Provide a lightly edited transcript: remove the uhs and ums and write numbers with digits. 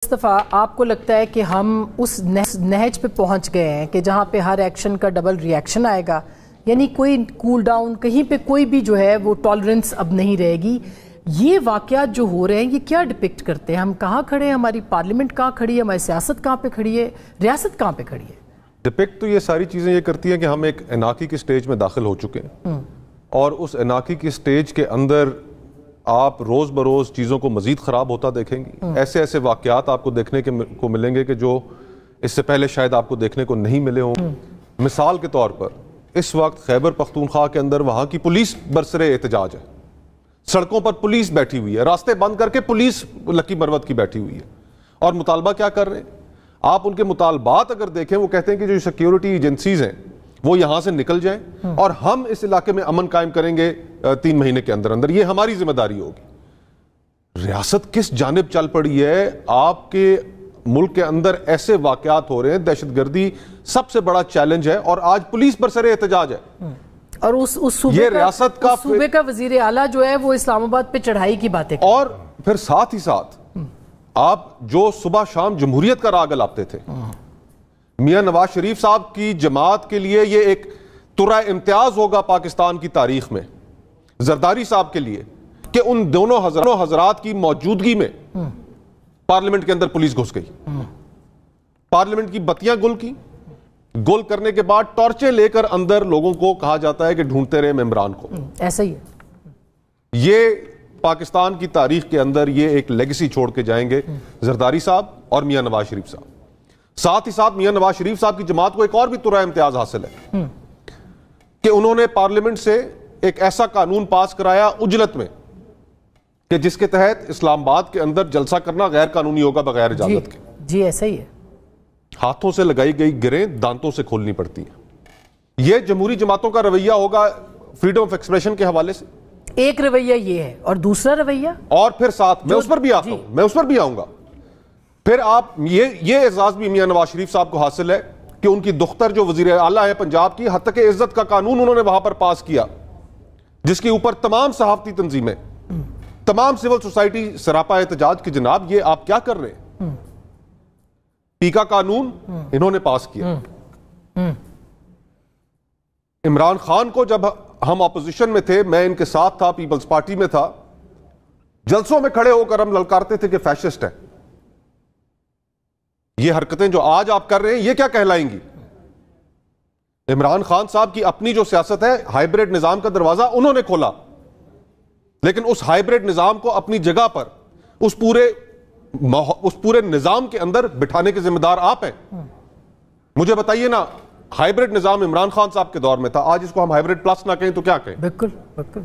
مصطفیٰ، آپ کو لگتا ہے کہ ہم اس نہج پہ پہنچ گئے ہیں کہ جہاں پہ ہر ایکشن کا ڈبل ری ایکشن آئے گا، یعنی کوئی کول ڈاؤن کہیں پہ کوئی بھی جو ہے وہ ٹالرنس اب نہیں رہے گی؟ یہ واقعات جو ہو رہے ہیں یہ کیا ڈپکٹ کرتے ہیں؟ ہم کہاں کھڑے ہیں؟ ہماری پارلیمنٹ کہاں کھڑی ہے؟ ہماری سیاست کہاں پہ کھڑی ہے؟ ریاست کہاں پہ کھڑی ہے؟ ڈپکٹ تو یہ ساری چیزیں یہ کرتی ہیں کہ ہم ایک اناکی کی سٹیج میں داخل ہو چکے ہیں، اور اس اناکی کی سٹیج کے اندر آپ روز بروز چیزوں کو مزید خراب ہوتا دیکھیں گی۔ ایسے ایسے واقعات آپ کو دیکھنے کو ملیں گے کہ جو اس سے پہلے شاید آپ کو دیکھنے کو نہیں ملے ہوں۔ مثال کے طور پر اس وقت خیبر پختونخوا کے اندر وہاں کی پولیس برسر احتجاج ہے، سڑکوں پر پولیس بیٹھی ہوئی ہے، راستے بند کر کے پولیس لکی مروت کی بیٹھی ہوئی ہے، اور مطالبہ کیا کر رہے ہیں؟ آپ ان کے مطالبات اگر دیکھیں، وہ کہتے ہیں کہ جو سیکیورٹی ایجنسیز ہیں وہ یہاں سے نکل جائیں اور ہم اس علاقے میں امن قائم کریں گے 3 مہینے کے اندر اندر، یہ ہماری ذمہ داری ہوگی۔ ریاست کس جانب چل پڑی ہے؟ آپ کے ملک کے اندر ایسے واقعات ہو رہے ہیں، دہشت گردی سب سے بڑا چیلنج ہے، اور آج پولیس برسر احتجاج ہے، اور اس صوبے کا وزیر اعلیٰ جو ہے وہ اسلام آباد پہ چڑھائی کی باتیں کریں، اور پھر ساتھ ہی ساتھ آپ جو صبح شام جمہوریت کا راگ الاپتے تھے، میاں نواز شریف صاحب کی جماعت کے لیے یہ ایک ترہ امتیاز ہوگا پاکستان کی تاریخ میں، زرداری صاحب کے لیے، کہ ان دونوں حضرات کی موجودگی میں پارلیمنٹ کے اندر پولیس گھس گئی، پارلیمنٹ کی بتیاں گل کرنے کے بعد ٹارچیں لے کر اندر لوگوں کو کہا جاتا ہے کہ ڈھونڈتے رہے ممبران کو۔ ایسا ہی ہے، یہ پاکستان کی تاریخ کے اندر یہ ایک لیگیسی چھوڑ کے جائیں گے زرداری صاحب اور میاں نواز شریف صاحب۔ ساتھ ہی ساتھ میاں نواز شریف صاحب کی جماعت کو ایک اور بھی ترہ امتیاز حاصل ہے کہ انہوں نے پارلیمنٹ سے ایک ایسا قانون پاس کرایا اجلت میں کہ جس کے تحت اسلام آباد کے اندر جلسہ کرنا غیر قانونی ہوگا بغیر اجازت کے۔ جی ایسا ہی ہے، ہاتھوں سے لگائی گئی گریں دانتوں سے کھولنی پڑتی ہیں۔ یہ جمہوری جماعتوں کا رویہ ہوگا فریڈم آف ایکسپریشن کے حوالے سے۔ ایک رویہ یہ ہے، اور دوسرا رویہ، اور پھر ساتھ میں اس پر بھی آتا ہوں، میں اس پر بھی آؤں گا۔ پھر آپ یہ اعزاز بھی میاں نواز شریف صاحب کو حاصل ہے کہ ان کی دختر جو وزیر اعلیٰ ہے پنجاب کی، حتیٰ کہ عزت کا قانون انہوں نے وہاں پر پاس کیا، جس کے اوپر تمام صحافتی تنظیمیں، تمام سول سوسائٹی سراپا احتجاج کہ جناب یہ آپ کیا کر رہے ہیں؟ پی کا قانون انہوں نے پاس کیا۔ عمران خان کو جب ہم اپوزیشن میں تھے، میں ان کے ساتھ تھا، پیپلز پارٹی میں تھا، جلسوں میں کھڑے ہو کر ہم للکارتے تھے کہ فیشسٹ ہیں۔ یہ حرکتیں جو آج آپ کر رہے ہیں یہ کیا کہلائیں گی؟ عمران خان صاحب کی اپنی جو سیاست ہے، ہائیبریڈ نظام کا دروازہ انہوں نے کھولا، لیکن اس ہائیبریڈ نظام کو اپنی جگہ پر اس پورے نظام کے اندر بٹھانے کے ذمہ دار آپ ہیں۔ مجھے بتائیے نا، ہائیبریڈ نظام عمران خان صاحب کے دور میں تھا، آج اس کو ہم ہائیبریڈ پلس نہ کہیں تو کیا کہیں؟ بالکل۔